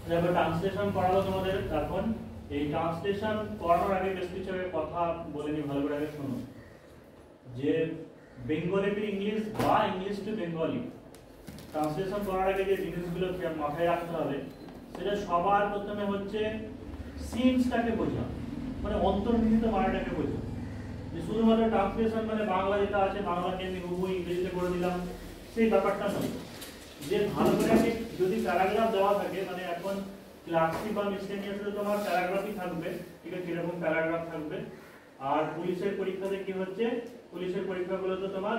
দেখো ট্রান্সলেশন করালো তোমাদের। এখন এই ট্রান্সলেশন করানোর আগে বেশ কিছু কথা বলে নি, ভালো করে আগে শোনো। যে বেঙ্গলি টু ইংলিশ বা ইংলিশ টু বেঙ্গলি ট্রান্সলেশন করার আগে যে জিনিসগুলো মাথায় রাখতে হবে, সেটা সবার প্রথমে হচ্ছে সিন্সটাকে বোঝা, মানে অন্তর্নিহিত মানেটাকে বোঝা। যে শুধুমাত্র ট্রান্সলেশন মানে বাংলা যেটা আছে বাংলাকে আমি হুবহু ইংরেজিতে করে দিলাম, সেই ব্যাপারটা নয়। যে ভালো করে যদি প্যারাগ্রাফ দেওয়া থাকে, মানে এখন ক্লাসিক বা মিসলেনিয়াসে তোমার প্যারাগ্রাফই থাকবে, ঠিক আছে, এরকম প্যারাগ্রাফ থাকবে। আর পুলিশের পরীক্ষাতে কি হচ্ছে, পুলিশের পরীক্ষাগুলো তো তোমার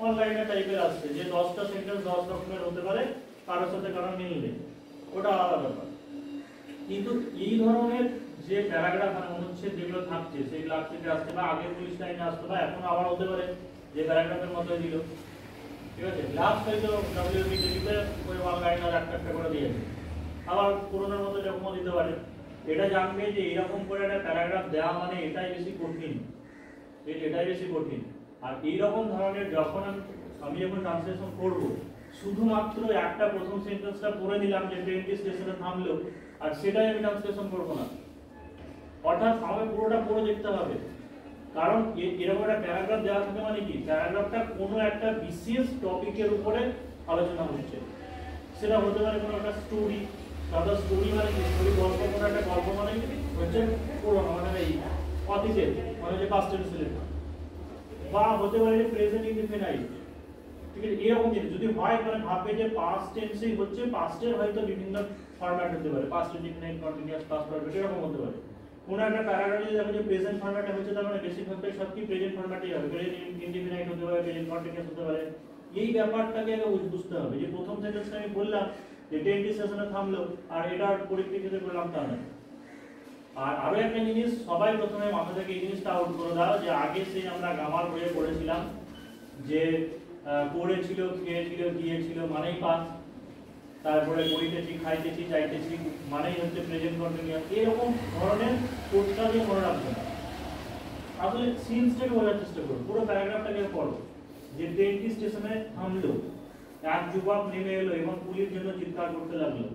অনলাইনে টাইপের আসছে, যে 10টা সেন্টেন্স 10 রকমের হতে পারে, কারোর সাথে কারো মিল নেই, ওটা আলাদা ব্যাপার। কিন্তু এই ধরনের যে প্যারাগ্রাফ মানে অনুচ্ছেদ যেগুলো থাকছে, সেই ক্লাসিকে আসছে বা আগের পুলিশ লাইনে আসতে বা এখন আবার হতে পারে যে প্যারাগ্রাফের মধ্যে দিল, ঠিক আছে, লাস্ট হয়তো ডব্লিউবিডিতে ওই অনলাইন আর একটা করে দিয়েছে, আবার পুরোনোর মতো এরকমও দিতে পারে। এটা জানবে যে এরকম করে একটা প্যারাগ্রাফ দেওয়া মানে এটাই বেশি কঠিন, এটাই বেশি কঠিন। আর এইরকম ধরনের যখন আমি যখন ট্রান্সলেশন করব, শুধুমাত্র একটা প্রথম সেন্টেন্সটা পড়ে দিলাম যে ট্রেনটি স্টেশনে থামলো, আর সেটাই আমি ট্রান্সলেশন করব না। অর্থাৎ আমাকে পুরোটা পড়ে দেখতে হবে, কারণ এরকম একটা প্যারাগ্রাফ দেওয়া থাকে মানে কি, প্যারাগ্রাফটা কোনো একটা বিশেষ টপিকের উপরে আলোচনা হচ্ছে। সেটা হতে পারে কোনো একটা স্টোরি, তাহলে স্টোরি মানে কি, স্টোরি গল্প, কোনো একটা গল্প মানে হচ্ছে পুরোনো মানে এই অতীতের মানে যে পাস্ট টেন্স লেখা, বা হতে পারে প্রেজেন্ট ইনডিফিনাইট, ঠিক আছে, এরকম জিনিস যদি হয় মানে ভাববে যে পাস্ট টেন্সই হচ্ছে, পাস্টের হয়তো বিভিন্ন ফরম্যাট হতে পারে, past indefinite, continuous, past perfect, এরকম হতে পারে। কোন একটা প্যারাগ্রাফে যদি দেখো যে প্রেজেন্ট ফরম্যাটে হচ্ছে, তার মানে বেশিরভাগটাই সব কি প্রেজেন্ট ফরম্যাটেই হবে, প্রেজেন্ট ইনডিফিনাইট হতে পারে, প্রেজেন্ট কন্টিনিউয়াস হতে পারে। এই ব্যাপারটাকে আগে বুঝতে হবে যে প্রথম সেন্টেন্সটা আমি বললাম যে ট্রেনটি স্টেশনে থামলো, আর এটার পরিপ্রেক্ষিতে বললাম তা না। আর আরো একটা জিনিস সবাই প্রথমে মাথা থেকে এই জিনিসটা আউট করে দাও, যে আগে সেই আমরা গ্রামার বইয়ে পড়েছিলাম যে পড়েছিল, খেয়েছিল, গিয়েছিল মানেই পাস্ট, তারপরে বইতেছি, খাইতেছি, চাইতেছি মানেই হচ্ছে প্রেজেন্ট কন্টিনিউয়াস। এরকম ধরনের কোডটা দিয়ে মনে রাখবে না, আসলে সিনসটাকে বোঝার চেষ্টা করো, পুরো প্যারাগ্রাফটাকে পড়ো। যে ট্রেনটি স্টেশনে থামলো, এক যুবক নেমে এলো এবং পুলিশের জন্য চিৎকার করতে লাগলো,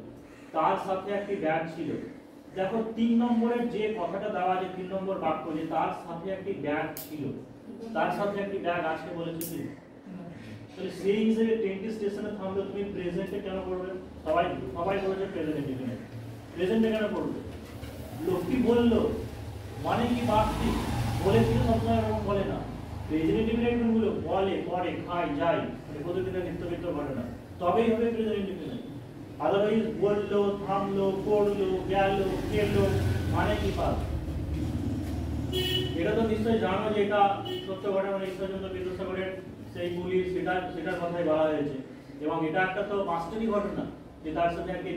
তার সাথে একটি ব্যাগ ছিল। দেখো 3 নম্বরের যে কথাটা দেওয়া আছে, 3 নম্বর বাক্য, যে তার সাথে একটি ব্যাগ ছিল, তার সাথে একটি ব্যাগ আছে বলেছে কি, তাহলে সেই হিসেবে ট্রেনটি স্টেশনে থামলো, তুমি প্রেজেন্টে কেন করবে? সবাই সবাই বলেছে প্রেজেন্টে, প্রেজেন্টে কেন করবে? লোকটি বললো মানে কি, বাক্যটি বলেছিল, সবসময় এরকম বলে না, প্রেজেন্ট ইনডিফিনাইট গুলো বলে, করে, খায়, যায়, মানে প্রতিদিনের নিত্যবিত্ত ঘটনা, তবেই হবে প্রেজেন্ট ইনডিফিনাইট। আদারওয়াইজ বললো, থামলো, করলো, গেল, খেলো মানে কি পাস? এটা তো নিশ্চয়ই জানো যে এটা সত্য ঘটনা, ঈশ্বরচন্দ্র বিদ্যাসাগরের সেই পুলিশ, সেটার কথাই বলা হয়েছে, এবং এটা একটা তো বাস্তবিক ঘটনা যে তার সাথে একটি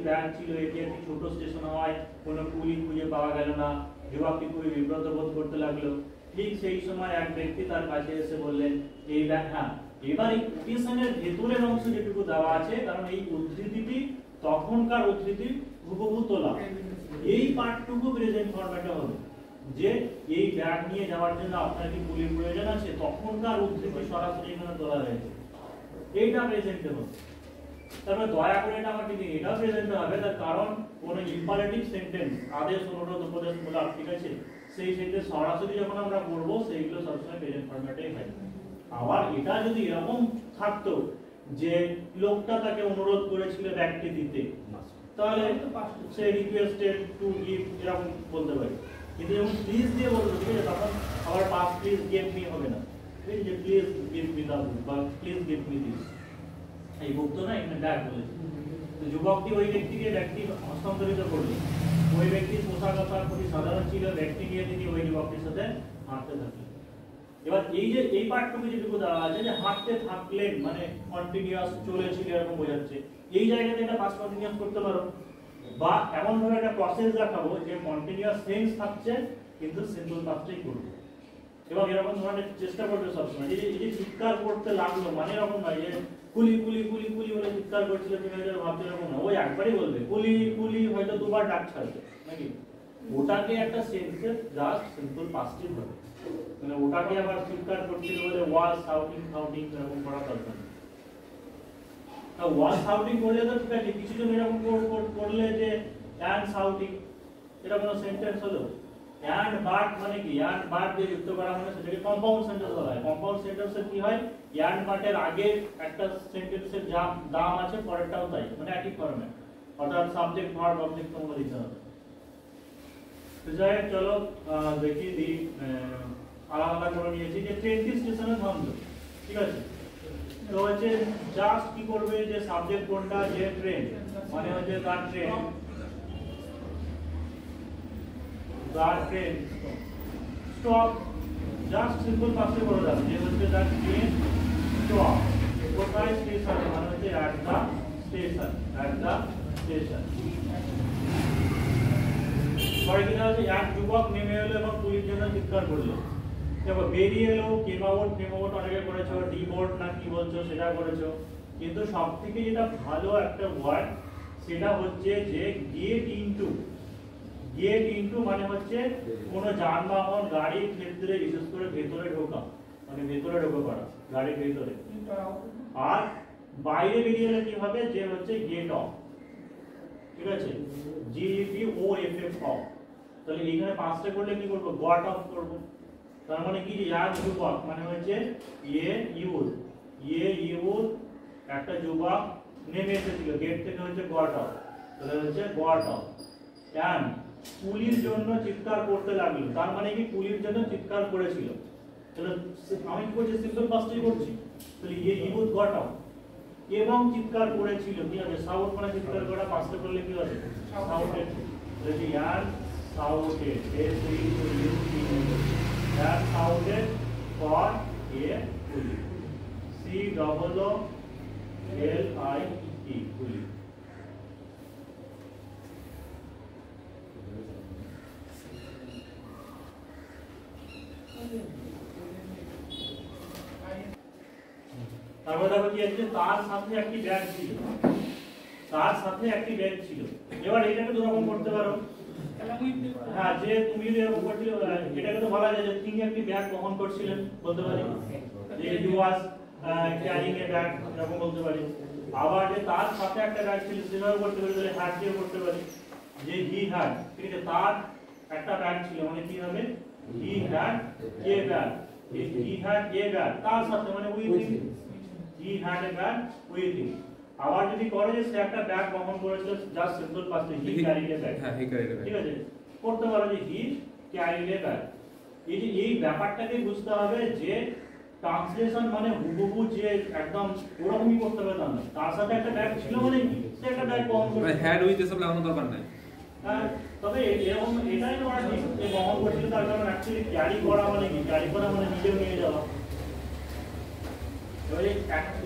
ব্যাগ ছিল, এটি একটি ছোট স্টেশন হওয়ায় কোনো পুলিশ খুঁজে পাওয়া গেল না, যুবকটি খুবই বিব্রত বোধ করতে লাগলো। ঠিক সেই সময় এক ব্যক্তি তার কাছে এসে বললেন এই ব্যাগ, হ্যাঁ এবার এই কোটেশনের ভেতরের অংশ যেটুকু দেওয়া আছে, কারণ এই উদ্ধৃতিটি তখনকার উদ্ধৃতি হুবহু তোলা, এই পার্টটুকু প্রেজেন্ট ফরম্যাটে হবে, যে এই ব্যাগ নিয়ে যাওয়ার জন্য আপনার কি পুলিশ প্রয়োজন আছে, তখনকার উদ্ধৃতি সরাসরি এখানে তোলা হয়েছে, এইটা প্রেজেন্টে হবে। তারপরে দয়া করে এটা আমাকে দিন, এটাও প্রেজেন্টে হবে, তার কারণ কোনো ইম্পারেটিভ সেন্টেন্স, আদেশ, অনুরোধ, উপদেশ মূলক, ঠিক আছে, সেই সেন্টেন্স সরাসরি যখন আমরা পড়বো সেইগুলো সবসময় প্রেজেন্ট ফরম্যাটেই হয়। আবার এটা যদি এরকম থাকতো যে লোকটা তাকে অনুরোধ করেছিল ব্যাগটি দিতে, তাহলে সে রিকোয়েস্টেড টু গিভ এরকম বলতে পারে। কিন্তু যখন প্লিজ দিয়ে বলতো, ঠিক আছে, তখন আবার পাস প্লিজ গিভ মি হবে না, ঠিক আছে, প্লিজ গিভ মি দা বুক বা প্লিজ গিভ মি দিস, এই বুক তো না, এখানে ব্যাগ বলেছে। তো যুবকটি ওই ব্যক্তিকে ব্যাগটি হস্তান্তরিত করলেন, ওই ব্যক্তির পোশাক আশাক খুবই সাধারণ ছিল, ব্যক্তি নিয়ে তিনি ওই যুবকটির সাথে হাঁটতে থাকলেন। এবার এই যে এই পার্টটুকু যেটুকু দেওয়া আছে যে হাঁটতে থাকলেন মানে কন্টিনিউয়াস চলেছিল এরকম বোঝাচ্ছে, এই জায়গাতে এটা পাস্ট কন্টিনিউয়াস করতে পারো, বা এমন ভাবে একটা প্রসেস দেখাবো যে কন্টিনিউয়াস সেন্স থাকছে কিন্তু সিম্পল পাস্টেই করবে, এবং এরকম ধরনের চেষ্টা করবে সবসময়। এই যে চিৎকার করতে লাগলো মানে এরকম নয় যে কুলি কুলি কুলি কুলি বলে চিৎকার করছিল, তুমি হয়তো ভাবছো এরকম না, ওই একবারই বলবে কুলি কুলি, হয়তো দুবার ডাক ছাড়বে নাকি, ওটাকে একটা সেন্সে জাস্ট সিম্পল পাস্টই হবে, মানে ওটাকে আবার চিৎকার করছিল বলে ওয়াজ শাউটিং শাউটিং এরকম করা দরকার। তা ওয়াজ শাউটিং করলে তো ঠিক আছে, কিছু জন এরকম করলে যে অ্যান্ড শাউটিং, এটা কোনো সেন্টেন্স হলো? অ্যান্ড বাট মানে কি? অ্যান্ড বাট দিয়ে যুক্ত করা মানে সেটাকে কম্পাউন্ড সেন্টেন্স বলা হয়। কম্পাউন্ড সেন্টেন্সে কি হয়, অ্যান্ড বাটের আগে একটা সেন্টেন্সের দাম আছে, পরেরটাও তাই, মানে একই ফরম্যাট, অর্থাৎ সাবজেক্ট ভার্ব অবজেক্ট তোমরা দিতে হবে। তো যাই হোক, চলো দেখি দি আলাদা করে নিয়েছি যে ট্রেনটি স্টেশনে থামলো, ঠিক আছে। তো হচ্ছে জাস্ট কি করবে, যে সাবজেক্ট কোনটা, যে ট্রেন মানে হচ্ছে তার ট্রেন, তার ট্রেন স্টপ, জাস্ট সিম্পল পাশে বলা যাবে যে হচ্ছে তার ট্রেন স্টপ কোথায়, স্টেশন মানে হচ্ছে at the station, at the station. পরে কি হচ্ছে, এক যুবক নেমে এলো এবং পুলিশ জন্য চিৎকার করলো। এবার বেরিয়ে এলো, কেম আউট অনেকে করেছো, ডিবোর্ড না কি বলছো সেটা করেছো, কিন্তু সবথেকে যেটা ভালো একটা ওয়ার্ড সেটা হচ্ছে যে গেট ইনটু। গেট ইনটু মানে হচ্ছে কোনো যানবাহন গাড়ির ক্ষেত্রে বিশেষ করে ভেতরে ঢোকা, মানে ভেতরে ঢোকা করা গাড়ির ভেতরে। আর বাইরে বেরিয়ে এলে কি হবে, যে হচ্ছে গেট অফ, ঠিক আছে, GET-OFF অফ। তাহলে এখানে পাঁচটা করলে কি করব, গট অফ করব। তার মানে কি, যে এক যুবক মানে হচ্ছে ইউথ একটা যুবক নেমে এসেছিল গেট থেকে, হচ্ছে গট অফ, তাহলে হচ্ছে গট অফ। এন্ড পুলিশ জন্য চিৎকার করতে লাগলো, তার মানে কি পুলিশ জন্য চিৎকার করেছিল। তাহলে আমি কি করছি, সিম্পল পাস্টই করছি। তাহলে ইউথ গট অফ এবং চিৎকার করেছিল, কি হবে, সাউট মানে চিৎকার করা, পাঁচটা করলে কি হবে, সাউটেড। তাহলে yeah shouted, yeah shouted for a police, COOLIE police. তারপর দেখো কি আছে, তার সাথে একটি ব্যাগ ছিল, তার সাথে একটি ব্যাগ ছিল। এবার এটাকে দু রকম করতে পারো, হ্যাঁ, যে তুমি যদি এরকম করছিলে, এটাকে তো বলা যায় যে তিনি একটি ব্যাগ বহন করছিলেন, বলতে পারি যে হি ওয়াজ ক্যারিং এ ব্যাগ, এরকম বলতে পারি। আবার যে তার সাথে একটা ব্যাগ ছিল, সেটাও করতে পারি, তাহলে হ্যাড দিয়ে করতে পারি যে হি হ্যাড, ঠিক আছে, তার একটা ব্যাগ ছিল, মানে কি হবে, he had a bag, he had a bag, তার সাথে মানে with him, he had a bag with him. আবার যদি করে যে সে একটা ব্যাগ বহন করেছিল, just simple past, he carried a bag, হ্যাঁ, হি ক্যারিড এ ব্যাগ, ঠিক আছে, করতে পারো যে হি ক্যারিড এ ব্যাগ। এই ব্যাপারটাকে বুঝতে হবে যে ট্রান্সলেশন মানে হুবহু যে একদম ওরকমই করতে হবে তা না, তার সাথে একটা ব্যাগ ছিল মানে কি, সে একটা ব্যাগ বহন মানে করেছিল, হ্যাড উইথ এসব লাগানোর দরকার নাই। হ্যাঁ, তবে এরকম এটাই করা ঠিক যে বহন করছিল, তার কারণ অ্যাকচুয়ালি ক্যারি করা মানে কি, ক্যারি করা মানে নিজেও নিয়ে যাওয়া। এবারে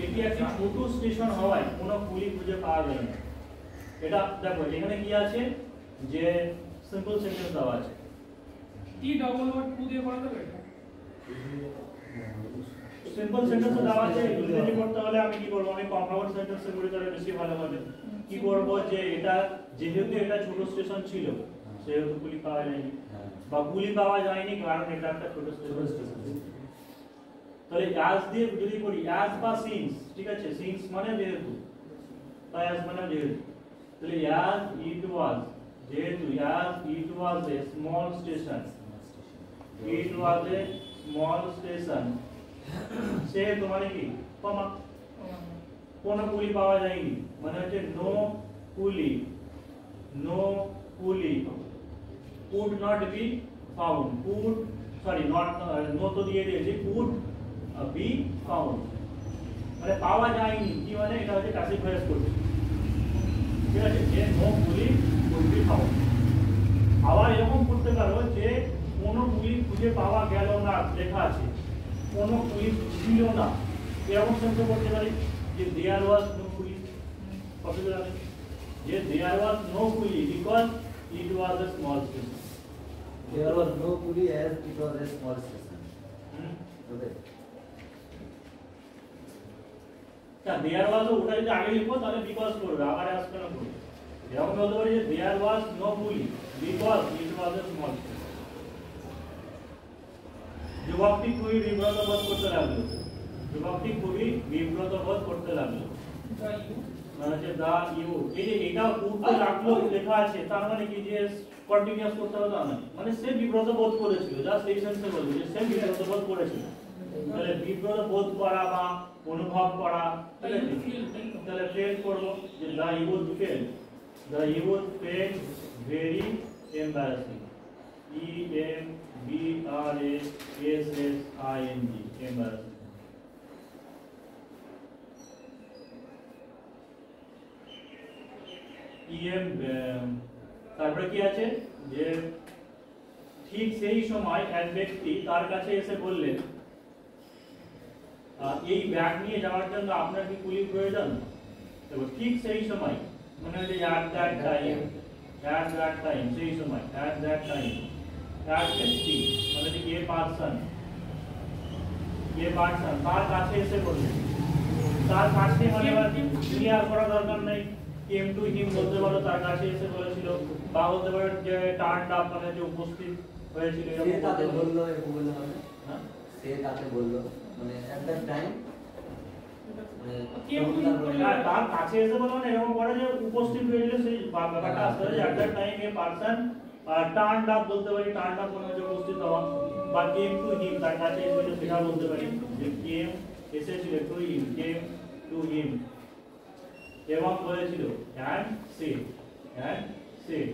এটি একটি ছোট স্টেশন হওয়ায় কোনো কুলি খুঁজে পাওয়া গেল না। এটা দেখো এখানে কি আছে, যে সিম্পল সেন্টেন্স দেওয়া আছে, টি ডবল ওয়ার্ড টু দিয়ে করা যাবে। সিম্পল সেন্টেন্স দেওয়া আছে, ইংরেজি করতে হলে আমি কি করব, আমি কম্পাউন্ড সেন্টেন্সে করি, তাহলে বেশি ভালো হবে। কি করব, যে এটা যেহেতু এটা ছোট স্টেশন ছিল সেহেতু কুলি পাওয়া যায়নি, বা কুলি পাওয়া যায়নি কারণ এটা একটা ছোট স্টেশন। তাহলে অ্যাজ দিয়ে যদি করি, অ্যাজ বা সিন্স, ঠিক আছে, সিন্স মানে যেহেতু, বা অ্যাজ মানে যেহেতু, তাহলে অ্যাজ ইট ওয়াজ, যেহেতু as it was a small station, it was a small station, সেহেতু মানে কি, কমা, কোনো কুলি পাওয়া যায়নি মানে হচ্ছে নো কুলি, নো কুলি could not be found, could sorry not no তো দিয়ে দিয়েছি, could be found মানে পাওয়া যায়নি, কি মানে এটা হচ্ছে প্যাসিভ ভয়েস করছে, ঠিক আছে, যে নো কুলি could be found। আবার এরকম করতে পারো যে কোনো কুলি খুঁজে পাওয়া গেল না, লেখা আছে কোনো কুলি ছিল না, এরকম সেন্স করতে পারি যে there was no কুলি, কতটা আছে যে there was no কুলি because it was a small station, there was no pulley as it was a small station. Okay. তা there was ওটা যদি আগে লিখো তাহলে because করবে, আবার আসবে না করবে, এরকম বলতে পারি যে there was no pulley because it was a small station। যুবকটি খুবই বিব্রত বোধ করতে লাগলো, যুবকটি খুবই বিব্রত বোধ করতে লাগলো, মানে হচ্ছে দা ইউ, এই যে এটা উল্টো রাখলো লেখা আছে, তার মানে কি যে কন্টিনিউয়াস করতে হবে তা না, মানে সে বিব্রত বোধ করেছিল, জাস্ট এই সেন্সে বলবো যে সে বিব্রত বোধ করেছিল। তাহলে বিব্রত বোধ করা বা অনুভব করা, ঠিক আছে, তাহলে ফেল করব যে দা you would fail, the you would fail very embarrassing, EMBRASSING, embarrassing. তারপরে কি আছে যে ঠিক সেই সময় এক ব্যক্তি তার কাছে এসে বললেন, এই ব্যাগ নিয়ে যাওয়ার জন্য আপনার কি কুলির প্রয়োজন? দেখো ঠিক সেই সময়, মানে হচ্ছে at that time, সেই সময়, at that time, এক ব্যক্তি মানে যে এ পার্সন তার কাছে এসে বললেন, তার কাছে মানে ক্লিয়ার করা দরকার নাই, কেম টু হিম বলতে পারো, তার কাছে এসে বলেছিল, বা বলতে পারো যে টার্নড আপ মানে যে উপস্থিত হয়েছিল, সে তাকে বললো, এরকম বললে হবে? হ্যাঁ, সে তাকে বললো, মানে at that time, মানে তার কাছে এসে বলো না, এরকম করে যে উপস্থিত হয়েছিল সেই ব্যাপারটা আসতে হবে, at that time a person turned up বলতে পারি, turned up মানে যে উপস্থিত হওয়া, বা came to him তার কাছে এসেছিল সেটা বলতে পারি, যে came এসেছিল to him, came to him, এবং বলেছিল and said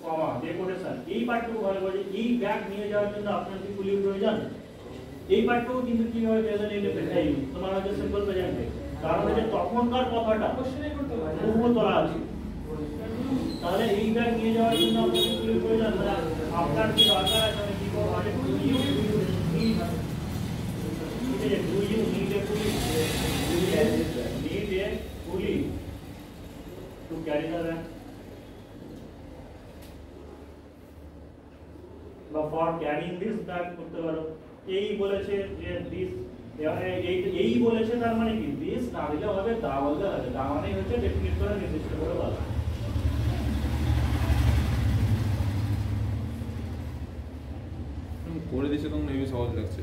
কমা ডেকোরেশন। এই পার্টটুকু ভালো করে, এই ব্যাগ নিয়ে যাওয়ার জন্য আপনার কি কুলির প্রয়োজন, এই পার্টটুকু কিন্তু কি হবে প্রেজেন্ট ইনডেফিনিট টাইম, তোমার হচ্ছে সিম্পল প্রেজেন্টে, কারণ হচ্ছে তখনকার কথাটা বহু তোলা আছে। তাহলে এই ব্যাগ নিয়ে যাওয়ার জন্য আপনার কি কুলির প্রয়োজন, আপনার কি দরকার আছে, আমি কি করব, মানে ডু ইউ নিড এ পুলি, to carry the bag, বা for carrying this bag করতে পারো। এই বলেছে যে this, এই বলেছে তার মানে কি this না দিলে হবে, দা বললে হবে, দা মানে হচ্ছে ডেফিনিট করে নির্দিষ্ট করে বলা। করে দিচ্ছে তখন এই সহজ লাগছে,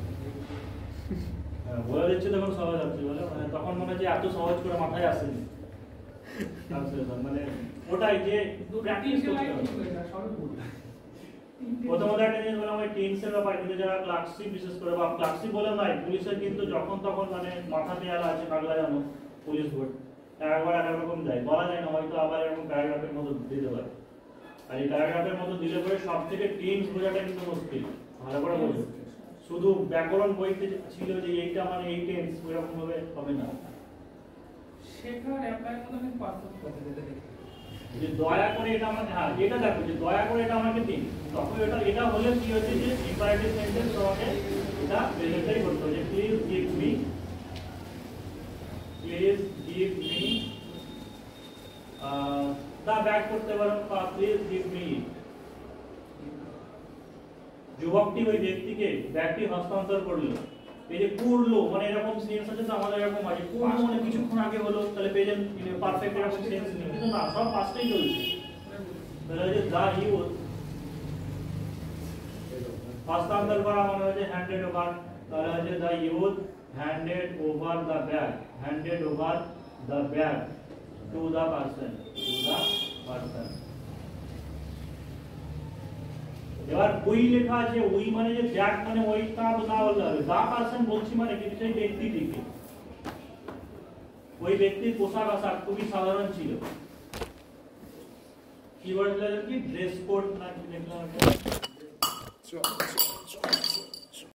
বলে দিচ্ছে তখন সহজ লাগছে, বলে মানে তখন মনে হচ্ছে এত সহজ করে মাথায় আসেনি, মানে ওটাই যে প্র্যাকটিস করতে হবে। প্রথমত একটা জিনিস বললাম ওই টেন্সের ব্যাপার, কিন্তু যারা ক্লাসিক বিশেষ করে, বা ক্লাসিক বলে নয়, পুলিশের কিন্তু যখন তখন মানে মাথা দেওয়া আছে পাগলা জানো পুলিশ বোর্ড, একবার এক রকম দেয়, বলা যায় না, হয়তো আবার এরকম প্যারাগ্রাফের মতো দিতে পারে, আর এই প্যারাগ্রাফের মতো দিলে পরে সব থেকে টেন্স বোঝাটা কিন্তু মুশকিল, ভালো করে বোঝো। শুধু ব্যাকরণ বইতে ছিল যে এইটা মানে এই টেন্স, ওইরকম ভাবে হবে না। শেখার অ্যাপ্লাই মতো কিন্তু পার্থক্য আছে, যে দয়া করে এটা আমাকে, হ্যাঁ এটা দেখো যে দয়া করে এটা আমাকে দিন, তখন এটা হলে কি হচ্ছে যে ইম্পারেটিভ সেন্টেন্স তোমাকে এটা প্রেজেন্টই করতে হবে, যে please give me the bag করতে পারো, বা প্লিজ গিভ মি। যুবকটি ওই ব্যক্তিকে ব্যাগটি হস্তান্তর করলো, এই যে করলো মানে এরকম সেন্স আছে তো আমাদের, এরকম আছে করলো মানে কিছুক্ষণ আগে হলো, তাহলে প্রেজেন্ট পারফেক্ট এরকম সেন্স নেই, কিন্তু না সব পাস্টেই চলছে। তাহলে যে দা ইউজ হস্তান্তর করা মানে হচ্ছে হ্যান্ডেড ওভার, তাহলে হচ্ছে the use handed over the bag, handed over the bag to the person, এবার ওই লেখা আছে, ওই মানে যে ব্যাগ মানে ওই তা না বলতে হবে, দা পারসন বলছি মানে কি সেই ব্যক্তিটিকে, ওই ব্যক্তির পোশাক আশাক খুবই সাধারণ ছিল, কি বলছিলেন কি ড্রেস কোড না কি দেখলাম,